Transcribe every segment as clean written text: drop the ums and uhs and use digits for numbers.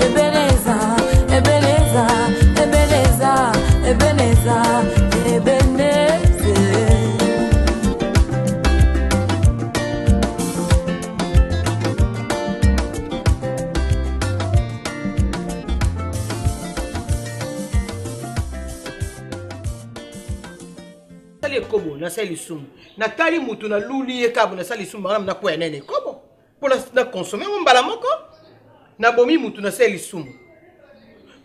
Ebeneza, Ebeneza, Ebeneza, Ebeneza, Ebeneza. Kobo na sali sumu na tali mutu na luli ye kabo na sali sumu na kwa nene kobo pour na consommer on bala moko na bomi mutu na sali sumu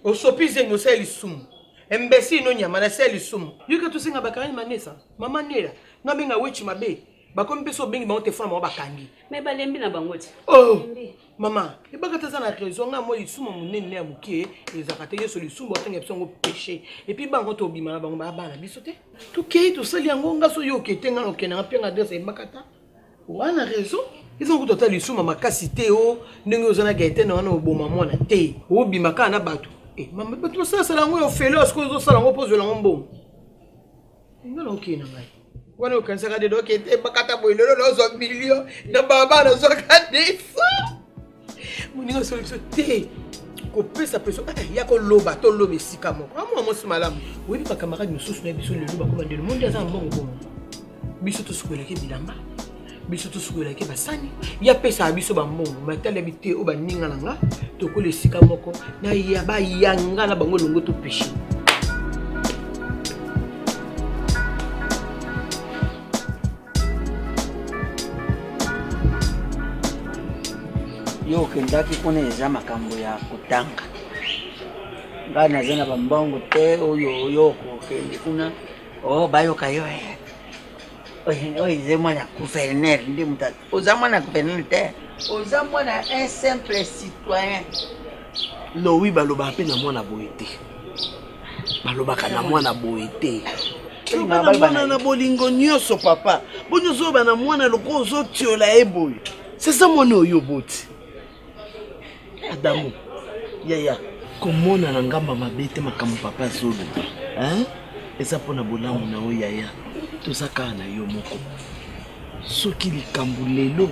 o sopize no sali sumu embesi no nyama na sali sumu yuka to singa bakani manesa mama nera na benga wechi mabe bakomi peso bengi ba telefone ma bakangi me balembi na bangoti oh mama e bakata za na raison nga mo lisumu munene ya mukie ezakate yeso lisumu otenge bisongo péché et puis bango to bima bango ba bana bisote to kei to sali yango nga so yo ketenga okena apenga adresse bakata wana raison ils ont tout lisumu makasi te o ndenge ozana gaite na wana oboma mona te o bima kana bato mama bato ça sala ngo yo felo asko zo sala ngo pozo la ngombo ngalo okena ngai wana ukansaka de doke te bakata boilolo no zo million na baba na zo kadisa muninga solution te ko pesa peso ya ko loba to lobe sika moko amo mo malamu webi ba camarade mususu na biso le loba ko bandelo monde aza mbongo bongo biso to sukwela ke bilamba biso to sukwela ke basani ya pesa biso ba mbongo matala bite o ba ninga nanga to ko le sika moko na ya ba yanga na bango longo to péché. Yo kendaki kuna eza makambo ya kutanga ngana zena bambongo te oyo kende kuna bayo kayo oye ze mwana gouverneur ndi mutata oza mwana gouverneur te oza mwana un simple citoyen no oui baloba pe na mwana boete baloba kana mwana boete mwana na bolingo nyoso papa bonyo zo bana mwana loko zo tiola eboy c'est ça mwana oyo boti Adamu, yaya, komona na ngamba mabete makambo papa zolo. Eza pona bolamu na o yaya. Tozaka na yo moko. Soki likambo lelo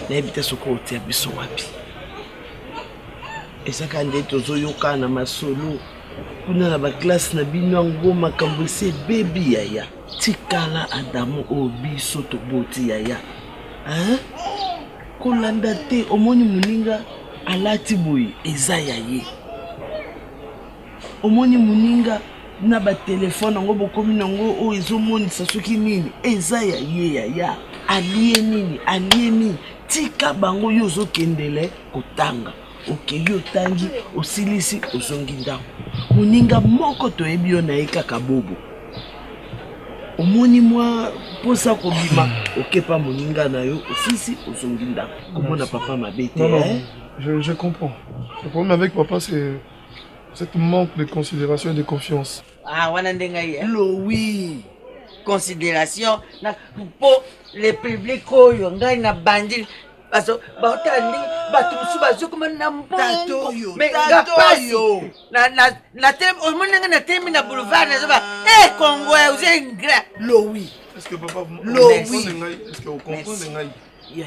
na ebite soko otia biso wapi. Eza kande tozoyoka na masolo. Kuna na ba classe na bino ngo makambo se baby yaya. Tikala Adamu o biso to boti yaya. Kolanda te omoni muninga alati boy ezaya ye omoni muninga na ba telefone ngo bokomi nango o ezomonisa soki nini ezaya ye ya aliye nini tika bango yo zokendele kotanga okeyo tangi osilisi ozongi ndako muninga moko to ebio na ekaka bobo omoni mwa posa kobima okepa muninga na yo osisi ozongi ndako komona papa mabete Je comprends. Le problème avec papa, c'est cette manque de considération et de confiance. Ah, oui. Considération pour les publics ngai na bandil parce que batandi batusu bazokoma na mpongo mais tato na tem au monde na tem na boulevard na zoba Congo vous êtes ingrat oui. Est-ce que papa est-ce que vous comprenez ngai ya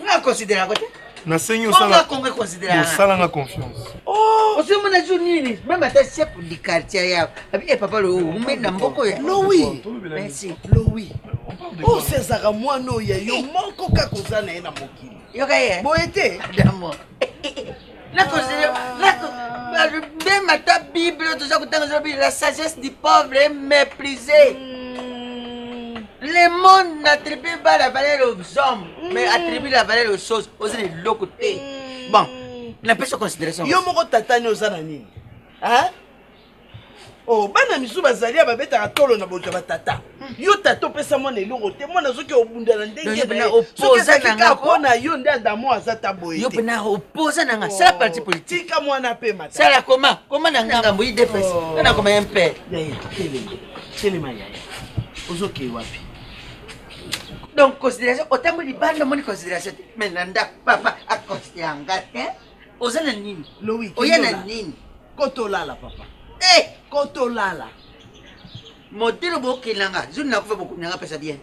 na considération na senyo sala na confiance. Oh, c'est mon ajouni, même à ta chef du quartier ya. Papa le met na mboko ya. Oui. Merci. Oui. Oh, c'est ça moi no ya yo moko ka koza na ena mokili. Yo kaya. Boete d'amour. La même ta Bible tout ça que la sagesse du pauvre est méprisée. Le monde n'attribue pas la valeur aux hommes, mais attribue la valeur aux choses, aux côté. Bon, la personne considération. Yo moko tatani ozana nini? Oh, bana misu bazali babeta tolo na boto batata. Yo tato pesa mona elongo te mona zoki obunda na ndenge na opposa na nga kona yo nda Adamu azata boye. Yo pena opposa na nga sa parti politique ka mwana pe mata. Sala comment na nga mbo idefes. Na koma MP. Yaya, telema yaya. Ozoki wapi? Donc considération autant de bande mon considération maintenant papa a considéré ngate ozana nini Louis oyana nini kotolala papa kotolala modelo bokelanga zuna kufa bokunanga pesa bien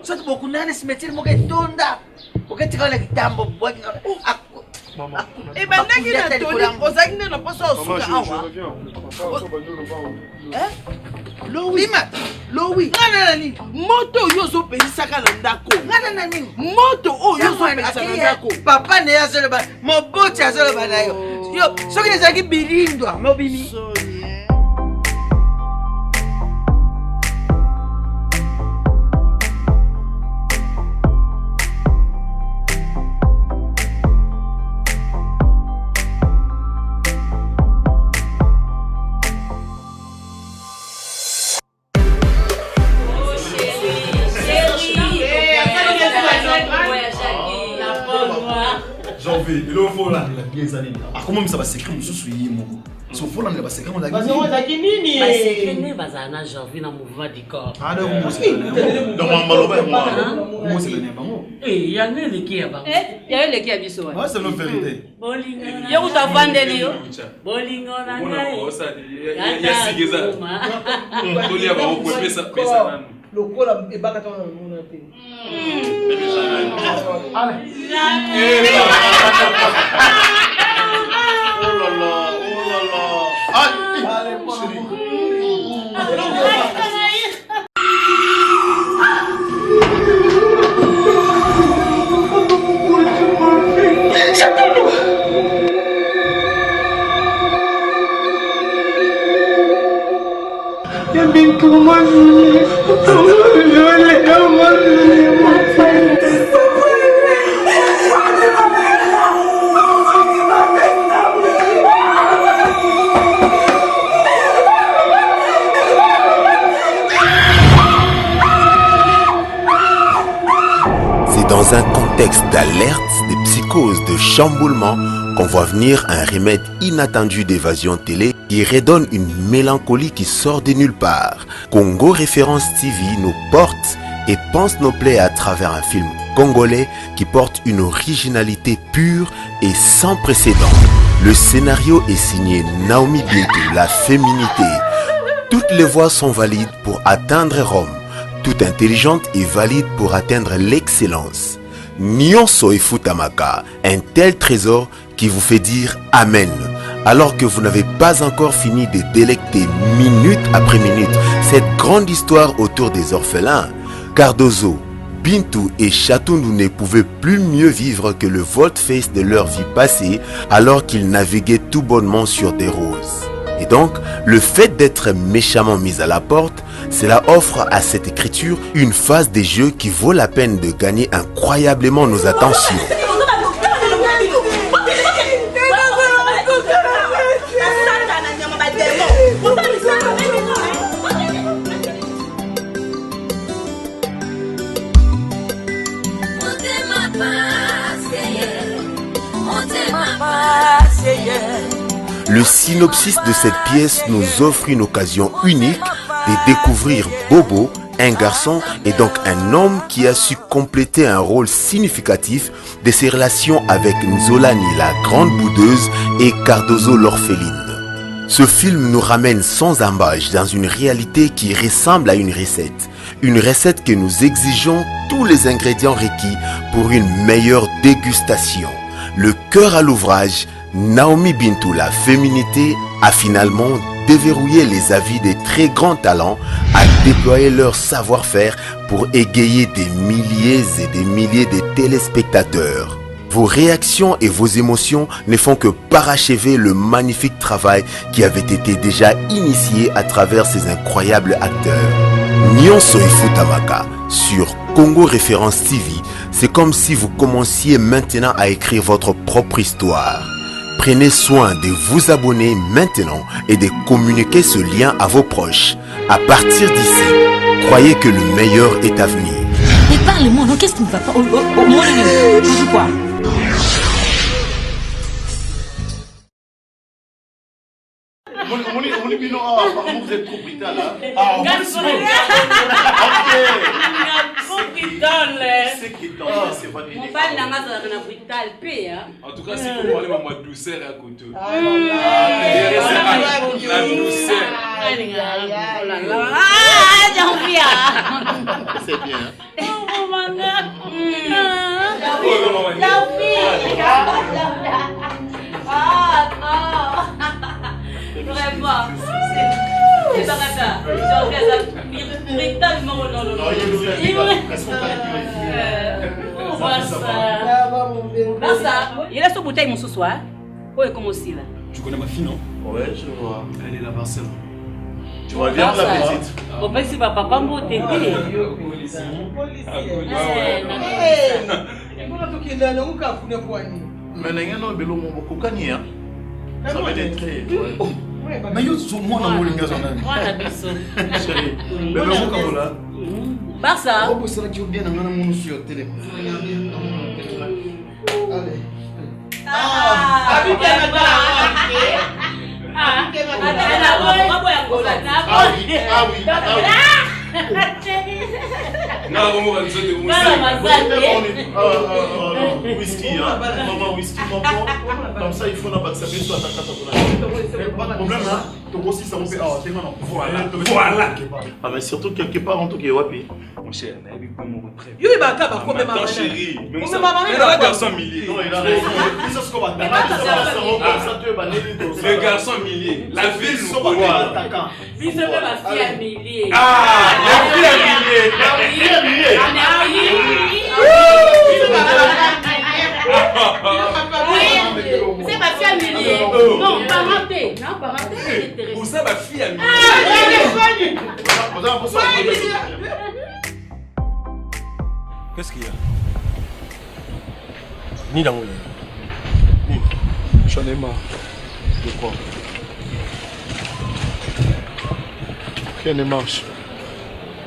sote bokunana cimetière mo ketonda oketika la kitambo Maman. Et ben, nagi na toli, ozaki na poso Maman, osuka je awa. reviens. Papa, ça va nous le voir. Lowi. Lowi. Ngana nani? Moto oyo ozopelisaka na ndako. Ngana nani? Moto oyo ozopelisaka na ndako. Papa ne azoloba, moboti azoloba na yo. Yo, soki nezalaki bilindwa, mobimi. Janvier, et là, il faut là, les années. Ah, comment ça va s'écrire, monsieur Souyimo? Si on faut là, il va s'écrire, on a gagné. basekene bazala na janvier na mouvement du corps. Ah, donc, moi, c'est le donc, moi, c'est le nez, maman. Eh, yango eleki ya bango. yayo eleki ya biso Ah, c'est notre vérité. Bolingo na yo kuta vandeli yo bolingo na ngai lokola ebakata wana mona te Oh là là, oh là là. Allez, chérie. C'est dans un contexte d'alerte, de psychose, de chamboulement qu'on voit venir un remède inattendu d'évasion télé qui redonne une mélancolie qui sort de nulle part. Congo Référence TV nous porte et pense nos plaies à travers un film congolais qui porte une originalité pure et sans précédent. Le scénario est signé Naomi Bintou, la féminité. Toutes les voix sont valides pour atteindre Rome. Toute intelligente est valide pour atteindre l'excellence. Nyonso Ifutamaka, un tel trésor qui vous fait dire Amen, alors que vous n'avez pas encore fini de délecter minute après minute cette grande histoire autour des orphelins. Cardozo, Bintou et Chatundu ne pouvaient plus mieux vivre que le volte-face de leur vie passée alors qu'ils naviguaient tout bonnement sur des roses. Et donc, le fait d'être méchamment mis à la porte, cela offre à cette écriture une phase des jeux qui vaut la peine de gagner incroyablement nos attentions. Le synopsis de cette pièce nous offre une occasion unique de découvrir Bobo, un garçon et donc un homme qui a su compléter un rôle significatif de ses relations avec Nzolani, la grande boudeuse, et Cardozo, l'orpheline. Ce film nous ramène sans embâche dans une réalité qui ressemble à une recette que nous exigeons tous les ingrédients requis pour une meilleure dégustation. Le cœur à l'ouvrage, Naomi Bintou, la féminité, a finalement déverrouillé les avis des très grands talents, à déployer leur savoir-faire pour égayer des milliers et des milliers de téléspectateurs. Vos réactions et vos émotions ne font que parachever le magnifique travail qui avait été déjà initié à travers ces incroyables acteurs. Nyonso Ifutamaka sur Congo Référence TV, c'est comme si vous commenciez maintenant à écrire votre propre histoire. Prenez soin de vous abonner maintenant et de communiquer ce lien à vos proches. À partir d'ici, croyez que le meilleur est à venir. Mais parle-moi, non, qu'est-ce qui ne va pas? Quoi? Vous êtes trop brutal, hein? Ah, on c'est qui dans c'est votre mon père n'a pas de brutal paix. En tout cas, c'est pour parler ma douceur à côté. La douceur. Ah, j'en viens. C'est bien. Oh, mon gars. La fille. Ah, non. Vraiment. C'est pas ça. J'en fais ça véritablement. Non. Barça, il a son bouteille mon soir. Où est comme aussi là? Tu connais ma fille, non? Ouais, je vois. Elle est là-bas, c'est là. Tu vois bien la petite. Au fait, c'est papa mon tété. Mais les gens n'ont pas de ça va être très. Mais yo, moi, on a moulin gazon. Moi, on a biso. Chérie, mais bon, comme là. Barça. Oh, ça qui est bien, on a mon sur le téléphone. Allez. Ah, whisky, hein? Maman, whisky, maman. Comme ça, il faut pas que ça puisse soit pas de problème, hein? Donc aussi, ça vous fait. Voilà. Ah, mais surtout quelque part, en tout cas, wapi. Mon cher, on a eu mon très Yo, il va acabar comme ma chérie. On me m'a Mais le garçon millier. Non, il a raison. Il sait ce qu'on va Le garçon millier. La ville nous connaît. Biso pe ma fille à millier. Ah, la fille à millier. C'est ma fille à millier. Non, parenté. Non, parenté. Vous savez ma fille à millier. Qu'est-ce qu'il y a? Ni dans j'en ai marre. De quoi? Rien ne marche.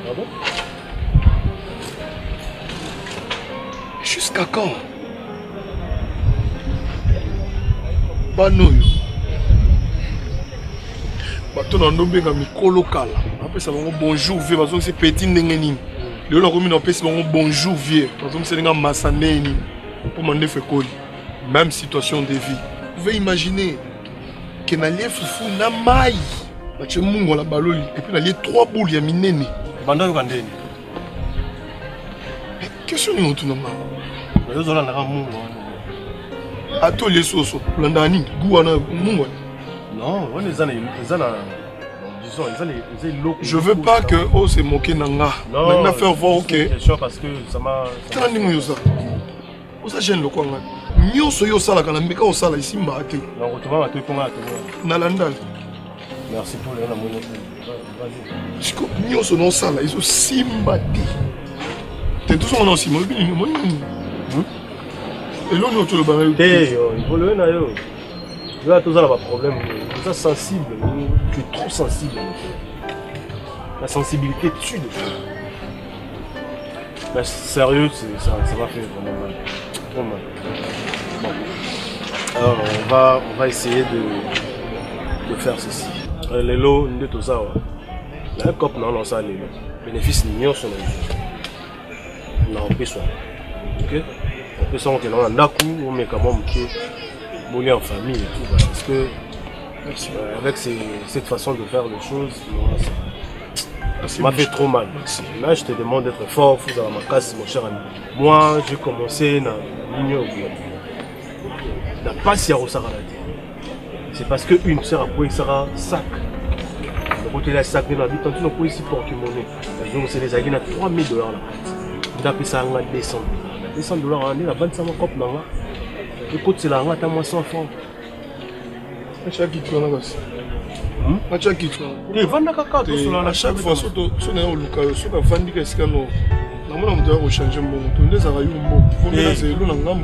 Ah bon? Jusqu'à quand? Banoyo. Bato na ndombe nga mikolo kala. Apesa bango bonjour vieux bazo c'est petit ndenge nini. Lelo na komi na pesa bango bonjour vieux. Bazo c'est nga masane nini. Pour m'en faire coller. Même situation de vie. Vous pouvez imaginer que na lié fufu na mai. Ba che mungo la baloli et puis na lié 3 boules ya minene. Banda yo kandeni. Question ni mutu na mama. Yo zola na mungo. Atelier soso landani guana mungo. Non, on est en je veux pas que oh c'est moqué nanga. Maintenant faire voir ok. Parce que ça m'a. Tani mo yosa. Osa gêne le quoi nga. Nyoso yo sala kana mbeka osala ici mbate. Non, tu vas te ponga te. Na landal. Merci pour la monnaie. Vas-y. Siko nyoso no sala iso simbati. T'es tout son aussi mo bi ni mo ni. Et l'on est tout le barrel. Il faut le na yo. Là, tout ça n'a pas de problème. Tu es sensible. Tu es trop sensible. La sensibilité tue des choses. Mais sérieux, ça va faire vraiment mal. Vraiment mal. Bon. Alors, on va essayer de faire ceci. Les lots, nous tout ça. La cop, non, ça, les lots. Bénéfice, nous sommes là. On peut soigner. Ok? On peut soigner. On a un coup, on met quand même. Mouler en famille et tout, parce que avec cette façon de faire les choses, ça m'a fait trop mal. Là, je te demande d'être fort, vous avez ma casse, mon cher ami. Moi, j'ai commencé dans la ligne au bout. La passe à Rosara. C'est parce qu'une sœur a pris un sac. Le côté de la sac de la vie, tant que tu n'as pas ici porte-monnaie. Donc, c'est les aguilles à $3000 la passe. Tu as payé ça à $200. $200 en année, la vente, ça m'a copé. Écoute, c'est la rate à moi sans fond. À chaque fois, à chaque fois, à chaque fois, surtout si on est au Lucas, si on a vendu qu'est-ce qu'on a, on doit changer mon tour. On est à Yumbo. Faut me c'est l'eau n'engam.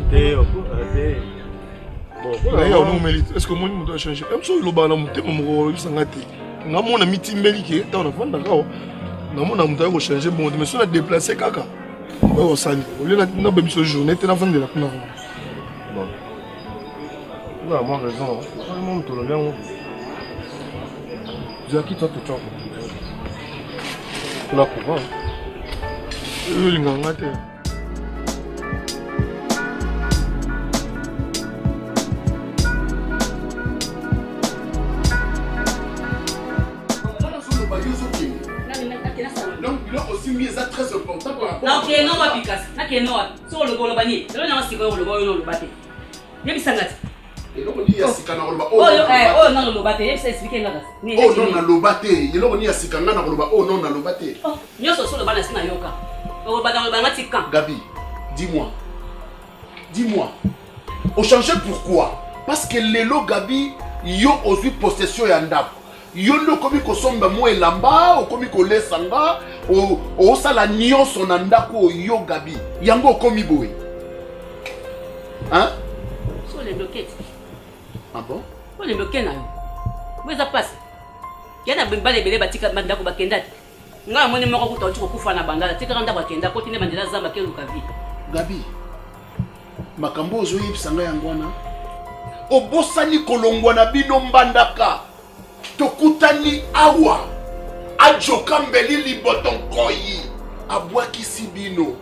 Bon, là, on mérite. Est-ce que moi, je dois changer? Même si le bas n'a monté mon rôle, ça n'a été. On a mon ami Timbeli dans la vente d'accord. On a monté changer bon, mais si on a déplacé caca, on va au sali. On a besoin de ce journée, t'es la fin de la couleur. Bon. Tu as raison. Tu as qui toi te chante? Tu l'as couvert. Donc, là aussi, c'est très important pour la Non, ok, non, va piquer. Ok, non, sur le bolo bani. Le non, c'est quoi le bolo non le bâté. Y'a mis sangati. Et là, on dit à Sikana Roloba. Oh, non, le bâté. Je expliquer là. Oh, non, na lobate. Et là, on dit à Sikana Roloba. Oh, non, na lobate. Oh, nous sommes sur le bana sina yoka. Le bana le bana tikan. Gabi, dis-moi. Dis-moi. On changeait pourquoi? Parce que Lelo Gabi, yo aussi possession yandap. Yo no komi ko somba mo elamba, o komi ko lesanga, o sala nyonso na ndako yo Gabi. Yango komi boy. Hein? Sur les bloquettes. Ah bon? Sur les bloquettes na yo. Où ça passe? Yana bimba les belé batika bandako bakenda. Nga moni moko kuta uchi kufa na bandala. Tika randa bakenda ko tine bandela zamba ke lukavi. Gabi. Makambo ozo yebisanga yangwana. Obosani kolongwa na bino mbandaka. Tokutani awa. Ajoka mbeli liboton koyi. Abwakisi bino.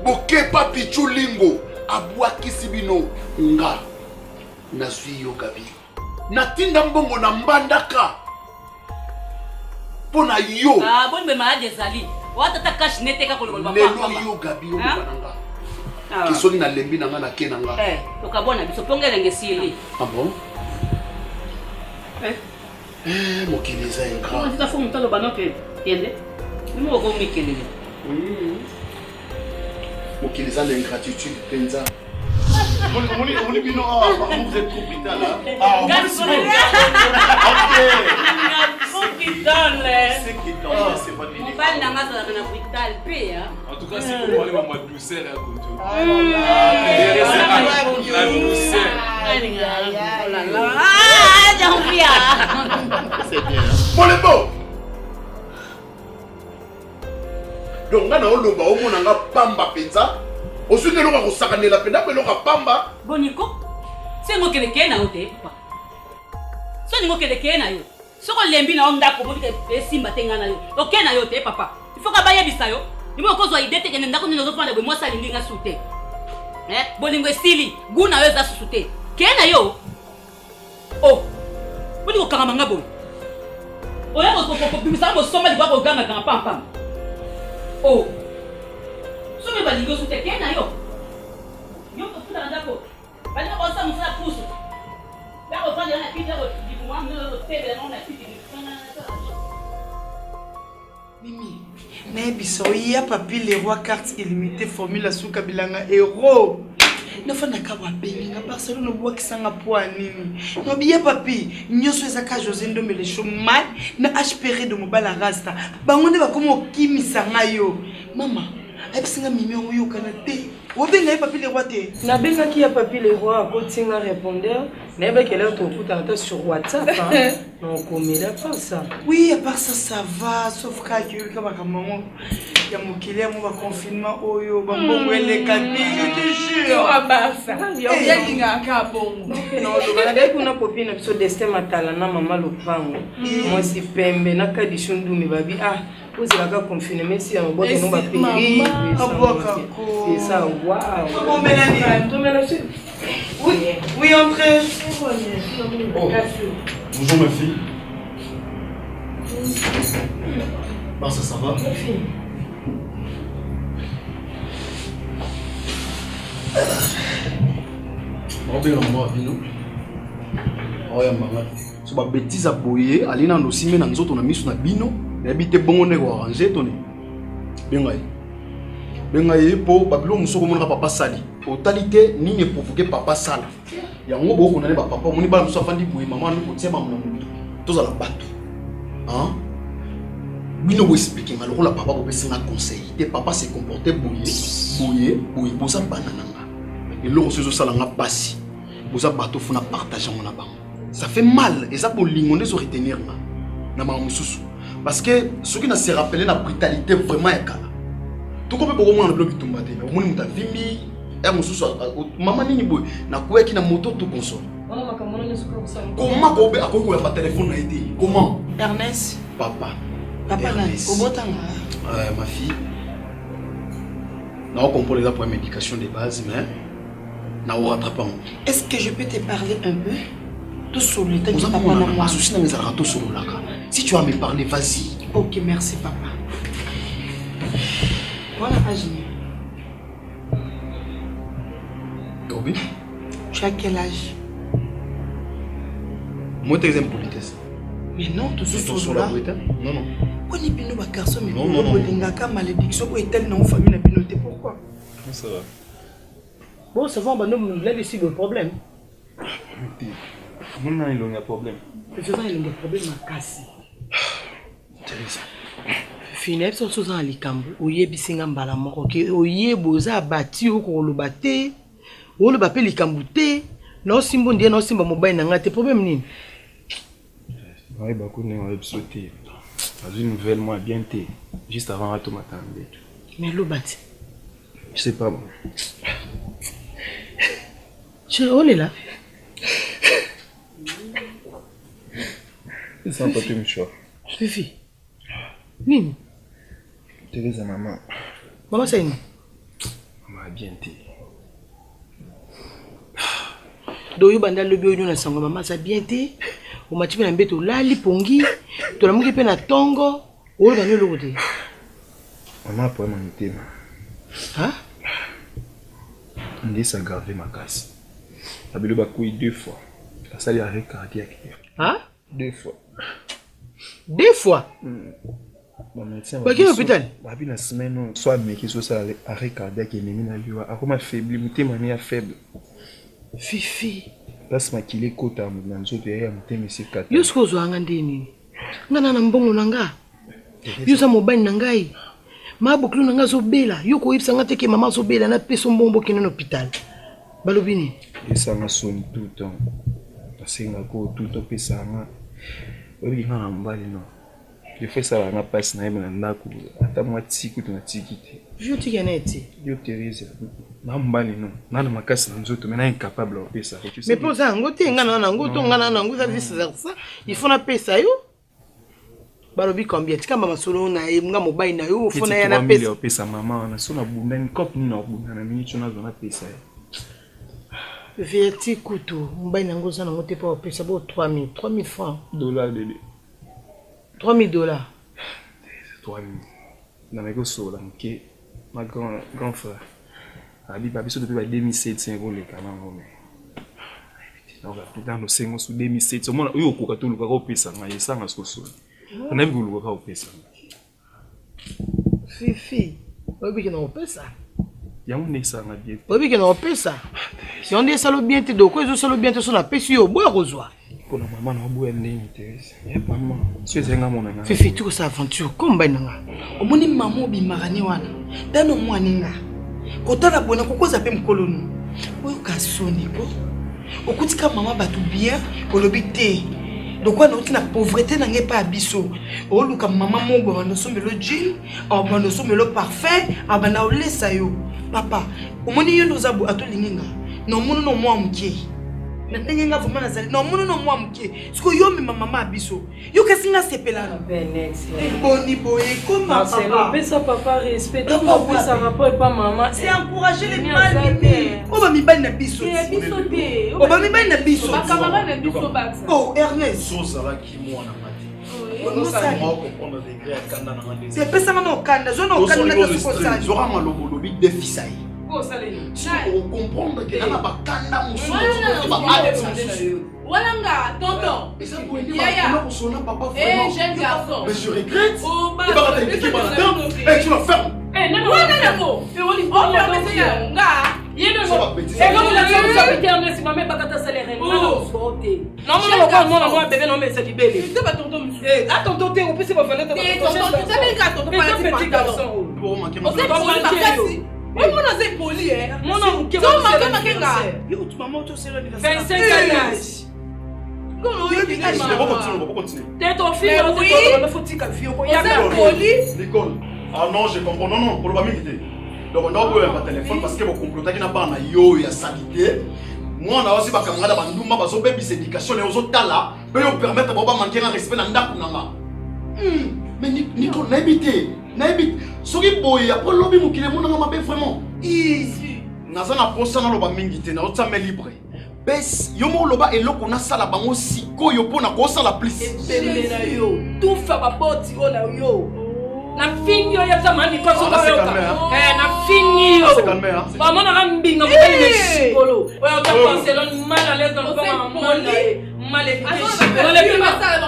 Bokepa pichulingo. Abwakisi bino. Nga. Nazwi yo Gabi. Natinda mbongo na mbandaka. Pona yo. Ah, bon be malade ezali. Watata cash neteka kolongwa papa. Lelo yo Gabi yo bananga. Kisoni na lembi nanga na kenanga. Tokabona biso pongela ngesili. Ah bon? Mokiliza engra. Comment tu as fait mon temps le banon que tiende? Nous on va mikele. Mokiliza l'ingratitude penza. On est bino vous êtes trop brutal là. Ah, c'est qui donne, c'est pas on parle dans la brutal paix hein. En tout cas, c'est pour parler ma douceur à côté. La douceur. Ah, j'en c'est bien. Pour le beau. Donc on a oloba o monanga pamba penza. Osu ne loka ko sakanela penda pe loka pamba. Boniko. C'est ngo kele kena ote papa. So ngo kele kena yo. Soko lembi na onda ko bobi ke simba tenga na yo. Okena yo te papa. Il faut ka baye bisayo. Ndimo ko zo idete ke ndako ni nozo fanda be mo sali ndinga sute. Bolingo estili guna yo za sute. Kena yo. Oh. Boniko karamanga bo. Oya ko bimisa mo soma di ba ko ganga kan pam pam. Oh. So me balingo sute kena yo. Yo ko futa ndako. Bali ko sa mo sa puso. Ya ko fanda na pita ko di moi no tebe na pita. Mimi, nayebiso ya papi les rois carte illimitée formule suka bilanga euro. Nafana kawa benga Barcelone bwakisanga poa nini. No biya papi, nyoso ezaka José Ndombele Chomal na HPR de mobala rasta. Bangonde bakomo kimisa ngayo. Mama, abisinga mimi oyo kana te. Obenga papi les rois te. Na benga ki ya papi les rois ko tinga répondeur. Nebe qu'elle est tout sur WhatsApp hein. Donc on met pas ça. Oui, à part ça ça va sauf que comme maman il y a mon killer mon confinement oyo bambongo elle kati je te jure. Ah bah ça. Il y a kinga ka bongo. Non, donc on a copine sur destin matala na maman lopango. Moi c'est pembe na ka dishundu mi babi ah vous avez qu'à confiner mais si on boit on va payer. C'est ça waouh. Bon Mélanie. Oui, oui, entrez. Oh. Bonjour ma fille. Bah ça va. Bien moi bino. Oh ya mama. So ba bêtise à boyer, aller na nosime na nzoto na miso na bino, na bité bongo ne ko arranger toni. Bengai po babilo musoko mona papa sali. Totalité ni ne provoquer papa sala. Yango boko na ba papa moni ba muso fandi boye maman no ko tiema mona mutu. Toza la bato. Hein? Bino vous expliquer malheureux la papa ko pesa conseil. Te papa se comporter boye boza banana. Et l'eau se sala nga pasi. Boza bato funa partager mon abang. Ça fait mal et ça pour lingonde se retenir na ma mususu. Parce que ce qui n'a se rappeler la brutalité vraiment ekala. Tout comme pour moi on bloque tomba te. Omoni muta vimbi et mususu maman nini boy na kuya ki na moto tout console. Comment ko be akoko ya téléphone na été? Comment? Ernest. Papa. Papa là, au botanga. Ma fille. Na on comprend les premières médication de base mais na on rattrape pas. Est-ce que je peux te parler un peu? Tout sur le temps. Si tu vas me parler, vas-y. Ok, merci papa. Voilà, âge. Tobi, tu as quel âge? Moi, tu es un politesse. Mais non, tout ça, sur la boîte. Non, non. On est bien nos garçons, mais non, non, non. Malédiction, pour être dans une famille, pourquoi? Ça va. Bon, ça va, il a décidé le problème. Mon nom, il a un problème. C'est ça, il a un problème à casser. Teresa. Finep so so za likambo oyebisinga mbala moko ke oyeboza abati okoloba te oloba pe likambo te no simbo ndie no simba mobile na ngate problème nini ouais ba ko ne wa episode dans une nouvelle moi bien té juste avant à m'attendre mais lobati je sais pas bon tu es là c'est un peu plus chaud Fifi Nini Teresa maman. Maman c'est une. Maman bien té. Doyo banda lobi oyo na sango maman ça bien té. O matipe na mbeto lali pongi. To la muki pe na tongo. O banda lo kote. Maman pour monité. Hein? On dit ça gravé ma casse. La belle ba couille 2 fois. La salle arrêt cardiaque. Hein? 2 fois. 2 fois? Bon médecin. Bah quel hôpital? Bah bien la semaine soit mais qui soit ça arrêt cardiaque et mimi na liwa. Akoma faibli, muté mania faible. Fifi. Passe ma kile kota na nzoto ya muté monsieur 4. Yusko zo anga ndeni. Ngana na mbongo nanga. Yusa mobile nangai. Maboklu nanga zo bela. Yoko ipsa ngate ke mama zo bela na peso mbombo kene hôpital. Balobini. Ça m'a sonné tout le temps. Parce que tout le temps pesa nga. Obi nga mbali non. Je fais ça na passe na yema na ku ata mwa tiku tuna tikiti. Je te ganeti. Yo Teresa. Na mbali non. Na makasi na nzoto mais na incapable de pesa. Mais pour ça ngote ngana na ngoto ngana na ngoto ça il faut na pesa yo. Balobi combien tika mama solo na nga mobile na yo faut na ya na pesa. Yo pesa mama na so na bunda ni cop ni na bunda na mini chona zona pesa. Vierti kutu mobile na ngoza na ngote pa pesa bo 3000 francs. Dollars de $3000. 3000. Na meko so la nke ma grand frère. Abi ba biso depuis 2007 c'est un le kana ngome. Donc dans nos 5 sous 2007 so mona uyo koka to luka ko pesa nga yesanga so so. Na bi luka ko pesa. Fifi, obi ke na pesa. Ya on esa nga bien. Obi ke na pesa. Si on dit ça le bien te do ko zo salo bien te so na pesi yo boya kozwa. Kuna mama na boya ndeni Teresa. Ya mama, si zenga mona nga. Fifi tu ko sa aventure komba nanga. Omoni mama obi marani wana. Dano mwaninga. Kotala bona kokoza pe mkolonu. Oyo kasoni ko. Okutika mama batu bien, olobi te. Donc on a une pauvreté n'a pas biso. Oh luka mama mongo bando sombelo jean, oh bando sombelo parfait, abana olesa yo. Papa, omoni yo ndozabu atolinga. Non mono no mwa mke. Natenga vraiment nazali. Non mono no mwa mke. Siko yo mi mama biso. Yo kasinga sepela no Benex. Boni boy comme papa. C'est ça papa respect. Donc on ça rapport pas maman. C'est encourager les mal bébé. On va mi bal na biso. On va mi bal na biso. Ba camarade na biso bax. Oh Ernest. So sala ki mo na mati. On ça moi comprendre degré à kanda na ngande. C'est pesa na kanda, zo no kanda na ko ça. Zora malobo lobi défi Ko saleni. On comprendre que na ba kanda musu. Voilà nga, tonton. Yaya. Jeune garçon. Mais je regrette. Oh, bah, tu la fermes. Non, non. Ah non, je comprends. Non, pour le bas donc on a besoin de téléphone parce que mon complot qui n'a pas yo ya salité. Moi on a aussi ba camarade ba ndumba ba zo baby éducation et aux autres là, peut nous permettre de pas manquer un respect dans ndaku nanga. Mais Nico n'habite. Soki boy après lobby mukile mon nanga mabe vraiment. Easy. Naza na posa na loba mingi te na otsa me libre. Bes yo mo loba eloko na sala bango siko yo pona ko sala plus. Tout fa ba boti ona yo. Na fini yo ya mani kwa so Ah, c'est yo. calme, hein. Na fini yo. C'est calme, hein. Ba mona na mbinga mo tali le sikolo. Oyo ta Barcelone mal à l'aise dans comment mal mal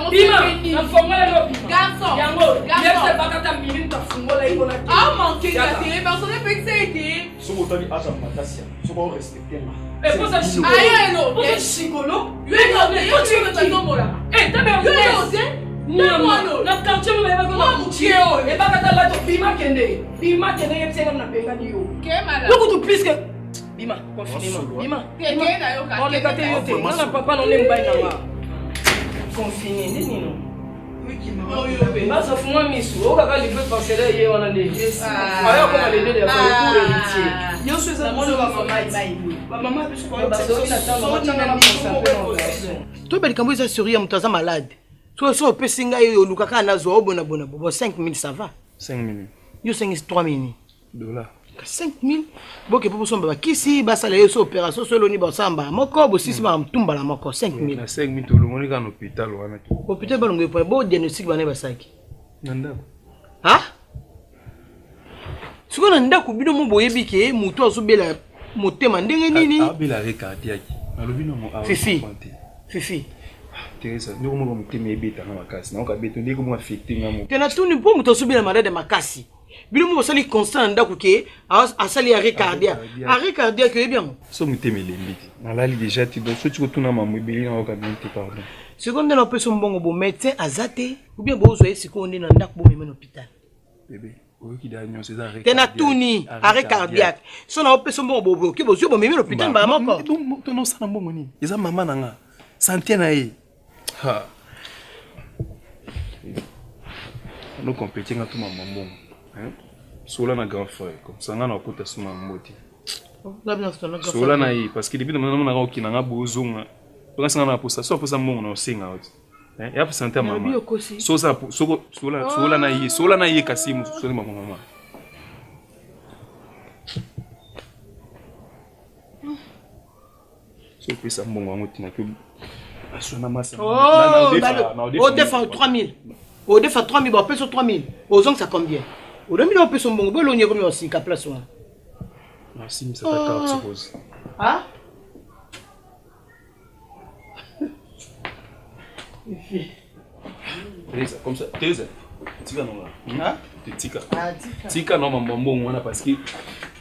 Bima, na fongola lo. Garçon. Yango, Garçon. yese bakata mbili ta fongola iko na. Ah, manqué gâté, personne ne peut que ça aider. Ce que tu as dit, Aja Matasia, ce qu'on respecte là. Mais pour ça, chicolo. Aïe, non. Pour ça, chicolo. Tu es là, tu es là, tu es là. Eh, t'as bien Non, na quartier mo ba ko mutio e ba kata la to bima kende ye tsena na benga ni yo Ke mala. loko to plus que bima confinement bima Ke na yo ka. on le kate yo te na papa no le mbai na ma confiné nini no basa fuma misu o kaka libre pensionnaire ye wana le aya ko le de ya pour héritier yo suis ça mo ba mama biso ko ba so na tanga to be likambo eza suri ya moto aza malade so opesi ngai oluka kaka nazwa obona bona bo 5000 ça va 5000 yo 3000 dollars 5000 boke popo somba bakisi basala yo so opération so loni basamba moko bo sisi ba mtumba la moko 5000 na 5000 to longoni ka hôpital wana hôpital balongo epo bo diagnostic bana basaki nanda ha siko na ndako bino mo boyebi ke muto azobela motema ndenge nini abela recardiaque alobi no mo fifi Teresa, nous avons mis mes bêtes dans ma casse. Nous avons bétonné comme affecté. Tu as tout le monde pour te subir la maladie de ma casse. Bilo mo sali constant ndako ke a sali arrêt cardiaque. Arrêt cardiaque est bien. So muté mes limites. On l'a déjà dit donc si tu retournes à ma mobile on va bien te pardon. Seconde na peut son bon médecin azate ou bien bo zo esi ko ndi na ndako bo même hôpital. Bébé, oyo ki danyo c'est arrêt. Tena tuni arrêt cardiaque. So na peut son bon bo ke bo zo bo même hôpital ba moko. Donc ton nom ça na bon ni. Eza maman nanga. Santé na ye. Ha. Nous compétons à tout le monde. Sola na grand frère, comme ça on a kota suma mboti. Sola na yi parce que depuis nous na roki na bozonga. Parce que na posa so posa mbongo na singa out. Ya pour santé maman. So ça sola na yi kasimu sola maman. So pesa mbongo wangu tinaki au défend 3000. Au défend 3000, bon, peut sur 3000. Aux ans, ça combien? Au 2000, on peut son bon, on y a combien aussi, qu'à place? Non, si, mais ça t'a carte, suppose. Ah? Teresa, comme ça, Teresa, tika non là. Tika. Tika non, maman, bon, on a parce que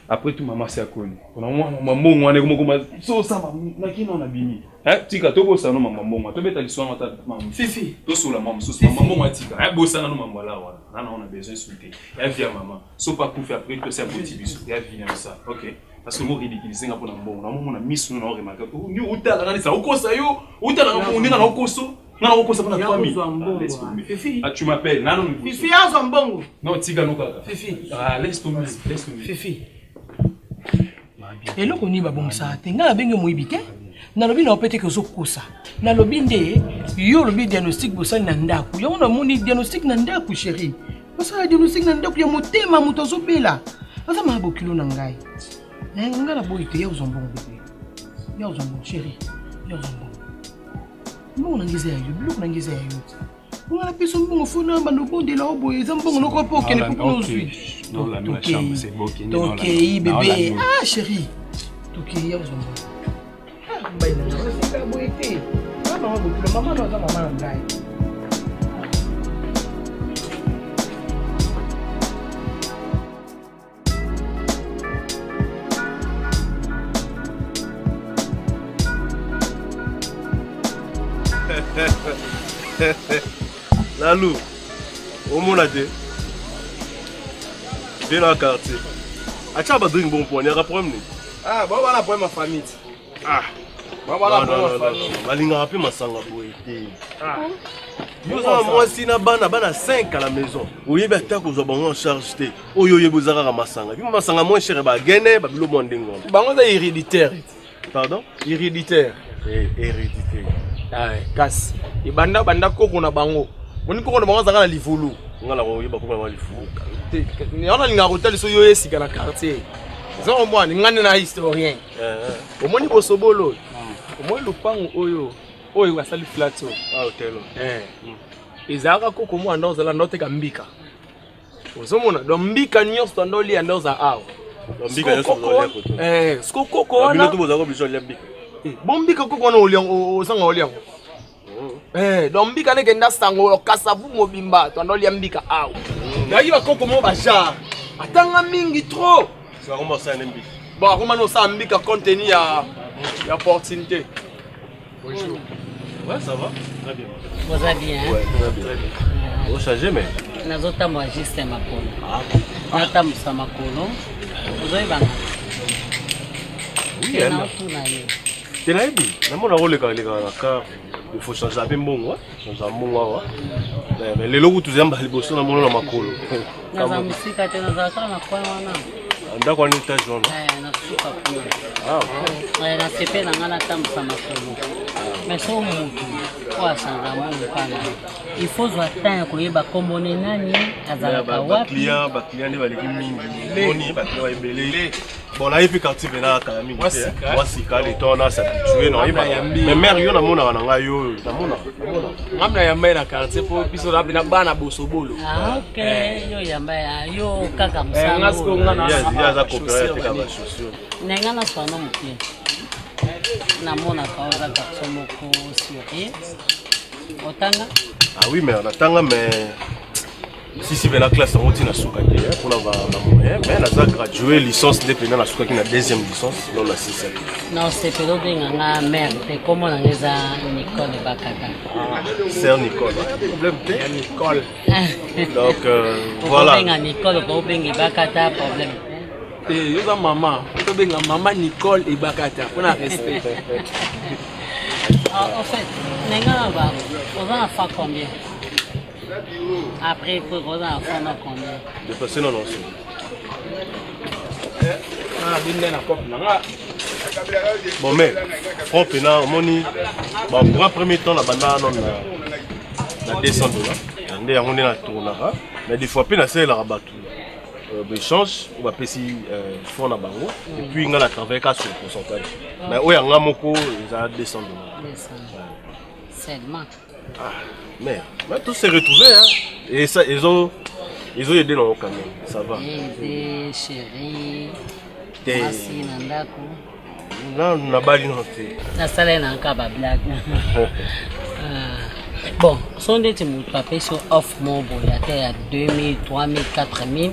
après tout, maman, c'est à quoi? On a maman, bon, on est comme ça, ça, maman, qui n'en a bini. Hein, tika, tu bosses à nous, maman, bon, tu bêtes à l'histoire, maman. Fifi. Tu sous la maman, maman, tika. Hein, bosses à nous, maman, là, voilà. On a besoin de soutenir. Elle vient, maman. Sauf pas pour faire après que c'est un petit bisou. Elle vient ça, ok. Parce que nous ridiculisons un peu dans le bon. On a mis sur nous, on remarque. Nous, on t'a regardé ça, au cours ça, yo. On t'a regardé, on est dans le cours. Non, on commence à prendre 3000. Fifi. Ah, tu m'appelles. Non, non, Fifi, à son bon. Non, tika, non, kaka. Fifi. Ah, laisse tomber. Laisse tomber. Fifi. Et là, on y va bon ça. T'es là, bien que moi, habité. Na lobi na opete ke zokosa. Na lobi nde yo lobi diagnostic bo sali na ndaku. Yo na moni diagnostic na ndaku chérie. Parce diagnostic na ndaku ya motema muto zobela. Asa ma bokilo na ngai. Nga na boite ya uzombongo bébé. Ya uzombongo chérie. Ya uzombongo. Mbongo na ngeze ya yo, biloko na ngeze ya yo. Nga na peso mbongo fona bando bonde la obo eza mbongo noko po kene po no zui. Non, la chambre c'est beau qui OK bébé. Ah chérie. OK ya uzombongo. Mbaye na c'est pas boité. Maman bokilo maman no za maman na ngai. Lalou, au monde a dit, viens dans le quartier. As-tu un bon point? Il y a un problème. Ah, bon, voilà pour ma famille. Ah, bon, voilà pour ma famille. Ma ligne rapide, ma sang a boité. Ah, moi, si na bana 5 à la maison. Oui, mais t'as qu'on soit en charge. Oh, yo, vous avez un massanga. Puis, ma sanga moins cher, bah, gagné, bah, le monde dingo. Bah, on est héréditaire. Pardon? Héréditaire. Héréditaire. Ah, casse. Et banda koko na bango. Moni koko na bango zaka na livulu. Ngala ko yeba koko na livulu. Ni ona linga hotel so yo esika na quartier. Zo mo ni ngane na historien. Omoni bosobolo. Omoni lupango oyo asali flato. Ah hotel. Ezaka koko mo anda ozala ndote ka mbika. ozomona donc mbika nyonso twandolia ndoza awa mbika nyonso twandolia koto siko koko wana bino tobozako biso lia mbika bon mbika koko wana osanga oliango donc mbika ndenge nda sango lokasa vu mobimba twandolia mbika awa nayaki bakoko mo bajar atanga mingi trop comment ça ne mbika bon akoma no sa mbika contenu ya opportunité. Bonjour. Ouais, ça va? Très bien. Vous allez bien? Ouais, très bien. Vous changez, mais? Nous avons juste ma colo. Nous avons ma colo. Vous avez bien? Oui, elle a. Tu l'as dit? Il faut changer un peu de monde. Changer un monde. Mais les logos, tu aimes les bosser dans mon colo. Nous avons musique à tenir dans la coin. Ndako ni étage jaune. Na suka kwa. Ah. Na sepe na ngana tamu sama kono. Mais so mutu kwa sanga mungu pana. Il faut attendre ko yeba kombone nani azalaka wapi. Ba client ni baleki mingi. Boni ba client ebele. Bon là il fait quartier bena ka mingi. Wasi ka le temps na s'habituer non yeba. Mais mère yo na mona na nga yo na mona. Ngamna ya mbaya na quartier po biso na bina bana bosobolo. Ah OK, yo ya mbaya yo kaka musango. Ngasko ngana. Yaza coopérer avec la chaussure. Nengana sono mukye. Na mona kaoza katsomoko suri. Otanga? Ah oui mais on attend mais si la classe on tient à souka pour la moyen mais la za gradué licence dépendant la souka qui na deuxième licence dans la 6e. Non c'est pelo benga mère te comment na ngeza Nicole Bakata. C'est Nicole. Problème c'est Nicole. Donc voilà. Benga Nicole ko benga Bakata problème. Yoga maman, to benga maman Nicole et Bakata pour la respect. En fait, nenga ba on va faire combien? Après pour on va faire combien? De passer non non. Ah binde na cop nanga. Bon mais franc pena moni bon pour un premier temps la banda non na $200. Ndé on est na tournara mais des fois pena c'est la rabatu. Échange ou va payer fond na bango et puis on a travaillé sur le pourcentage. Mais où y a un moko ils a $200. Seulement. Ah mais tout s'est retrouvé hein et ça ils ont aidé dans le camion ça va. Aider chérie. Merci nandako. Non na bali non té. Na sala na nkaba blague. Bon, son dete mutu apé sur offre mobile à 2000, 3000, 4000.